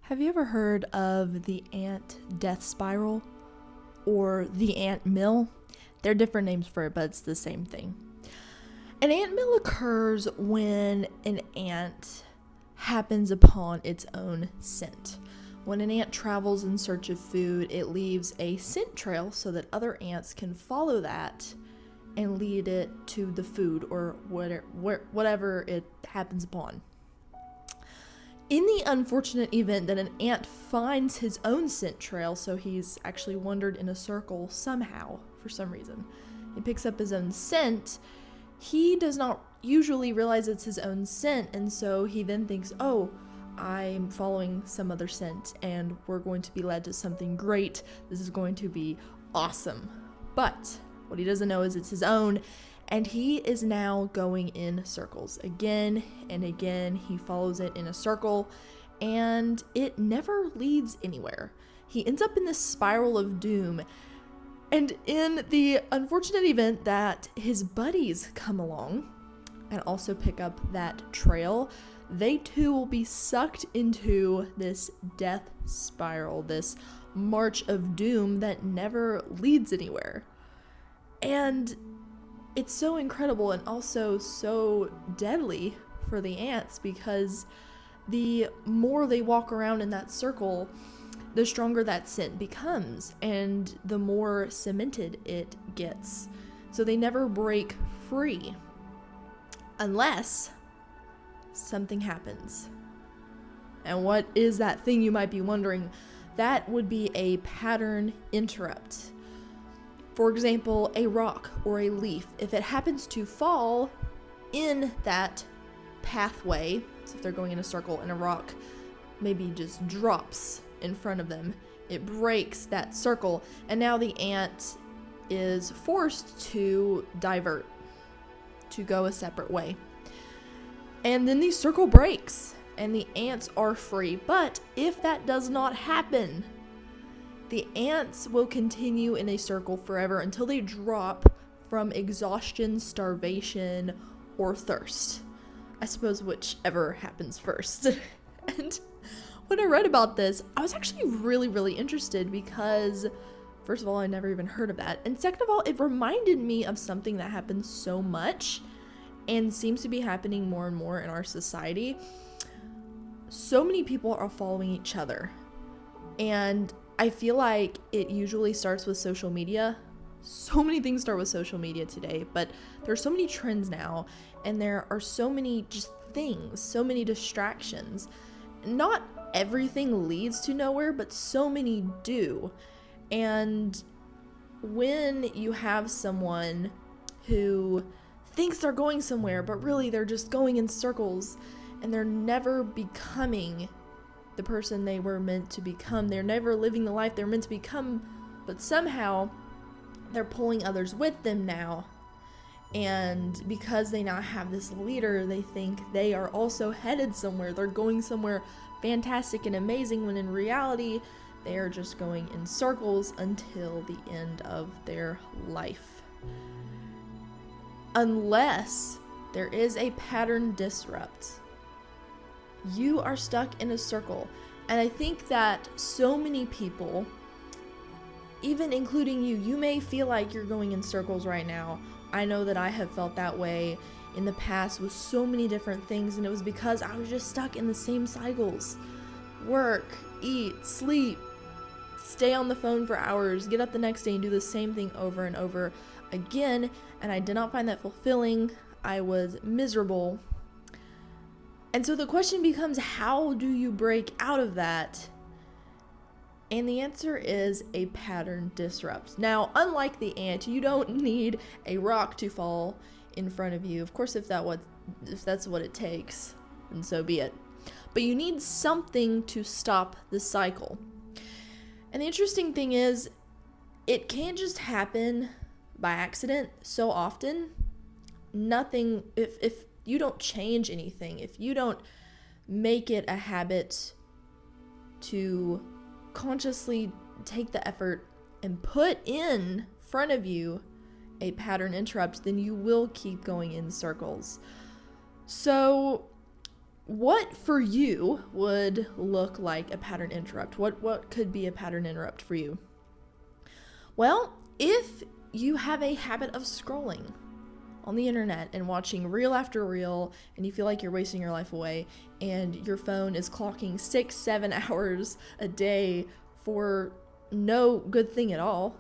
Have you ever heard of the ant death spiral or the ant mill? They're different names for it, but it's the same thing. An ant mill occurs when an ant happens upon its own scent. When an ant travels in search of food, it leaves a scent trail so that other ants can follow that and lead it to the food or whatever it happens upon. In the unfortunate event that an ant finds his own scent trail, so he's actually wandered in a circle somehow, for some reason, he picks up his own scent, he does not usually realize it's his own scent, and so he then thinks, oh, I'm following some other scent, and we're going to be led to something great. This is going to be awesome. But what he doesn't know is it's his own, and he is now going in circles. Again and again, he follows it in a circle, and it never leads anywhere. He ends up in this spiral of doom, and in the unfortunate event that his buddies come along and also pick up that trail, they too will be sucked into this death spiral, this march of doom that never leads anywhere. And it's so incredible and also so deadly for the ants, because the more they walk around in that circle, the stronger that scent becomes and the more cemented it gets. So they never break free unless something happens. And what is that thing, you might be wondering? That would be a pattern interrupt. For example, a rock or a leaf, if it happens to fall in that pathway, so if they're going in a circle and a rock maybe just drops in front of them, it breaks that circle, and now the ant is forced to divert, to go a separate way. And then the circle breaks, and the ants are free. But if that does not happen, the ants will continue in a circle forever until they drop from exhaustion, starvation, or thirst. I suppose whichever happens first. And when I read about this, I was actually really interested because, first of all, I never even heard of that. And second of all, it reminded me of something that happens so much and seems to be happening more and more in our society. So many people are following each other. And I feel like it usually starts with social media. So many things start with social media today, but there are so many trends now, and there are so many just things, so many distractions. Not everything leads to nowhere, but so many do. And when you have someone who thinks they're going somewhere, but really they're just going in circles, and they're never becoming the person they were meant to become. They're never living the life they're meant to become, but somehow they're pulling others with them now. And because they now have this leader, they think they are also headed somewhere. They're going somewhere fantastic and amazing, when in reality, they are just going in circles until the end of their life. Unless there is a pattern disrupt, you are stuck in a circle. And I think that so many people, even including you may feel like you're going in circles right now. I know that I have felt that way in the past with so many different things, and it was because I was just stuck in the same cycles. Work, eat, sleep, stay on the phone for hours, get up the next day and do the same thing over and over again, and I did not find that fulfilling. I was miserable. And so the question becomes, how do you break out of that? And the answer is a pattern disrupt. Now, unlike the ant, you don't need a rock to fall in front of you. Of course, if that's what it takes, then so be it. But you need something to stop the cycle. And the interesting thing is, it can't just happen by accident so often. Nothing, if you don't change anything, if you don't make it a habit to consciously take the effort and put in front of you a pattern interrupt, then you will keep going in circles. So what for you would look like a pattern interrupt? What could be a pattern interrupt for you? Well, if you have a habit of scrolling on the internet and watching reel after reel, and you feel like you're wasting your life away, and your phone is clocking 6-7 hours a day for no good thing at all,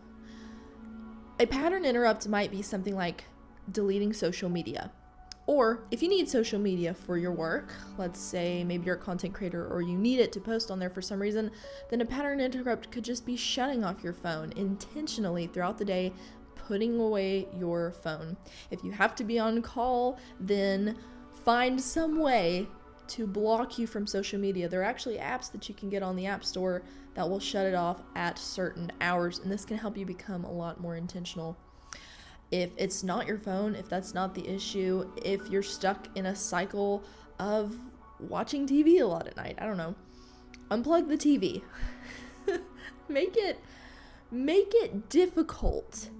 a pattern interrupt might be something like deleting social media. Or if you need social media for your work, let's say maybe you're a content creator or you need it to post on there for some reason, then a pattern interrupt could just be shutting off your phone intentionally throughout the day, putting away your phone. If you have to be on call, then find some way to block you from social media. There are actually apps that you can get on the App Store that will shut it off at certain hours, and this can help you become a lot more intentional. If it's not your phone, if that's not the issue, if you're stuck in a cycle of watching TV a lot at night, I don't know, unplug the TV. Make it difficult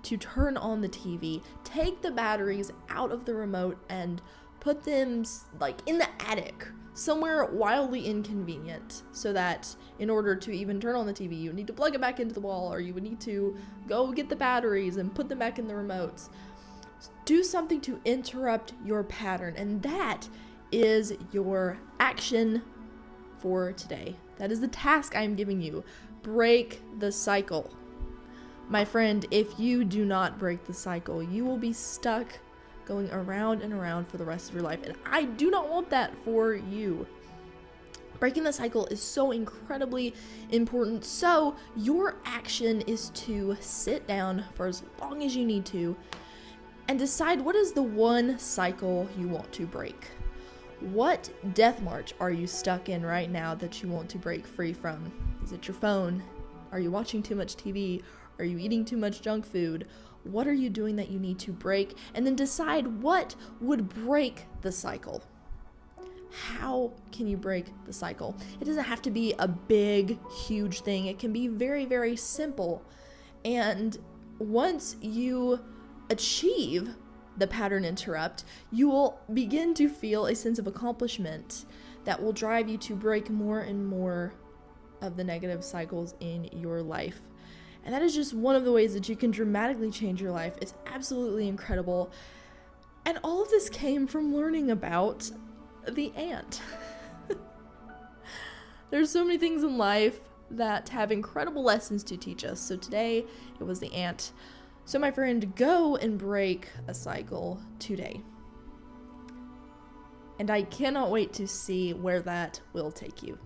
to turn on the TV. Take the batteries out of the remote and put them like in the attic, somewhere wildly inconvenient, so that in order to even turn on the TV, you need to plug it back into the wall, or you would need to go get the batteries and put them back in the remotes. Do something to interrupt your pattern, and that is your action for today. That is the task I'm giving you. Break the cycle. My friend, if you do not break the cycle, you will be stuck going around and around for the rest of your life, and I do not want that for you. Breaking the cycle is so incredibly important, so your action is to sit down for as long as you need to and decide what is the one cycle you want to break. What death march are you stuck in right now that you want to break free from? Is it your phone? Are you watching too much TV? Are you eating too much junk food? What are you doing that you need to break? And then decide what would break the cycle. How can you break the cycle? It doesn't have to be a big, huge thing. It can be very, very simple. And once you achieve the pattern interrupt, you will begin to feel a sense of accomplishment that will drive you to break more and more of the negative cycles in your life. And that is just one of the ways that you can dramatically change your life. It's absolutely incredible. And all of this came from learning about the ant. There's so many things in life that have incredible lessons to teach us. So today, it was the ant. So my friend, go and break a cycle today. And I cannot wait to see where that will take you.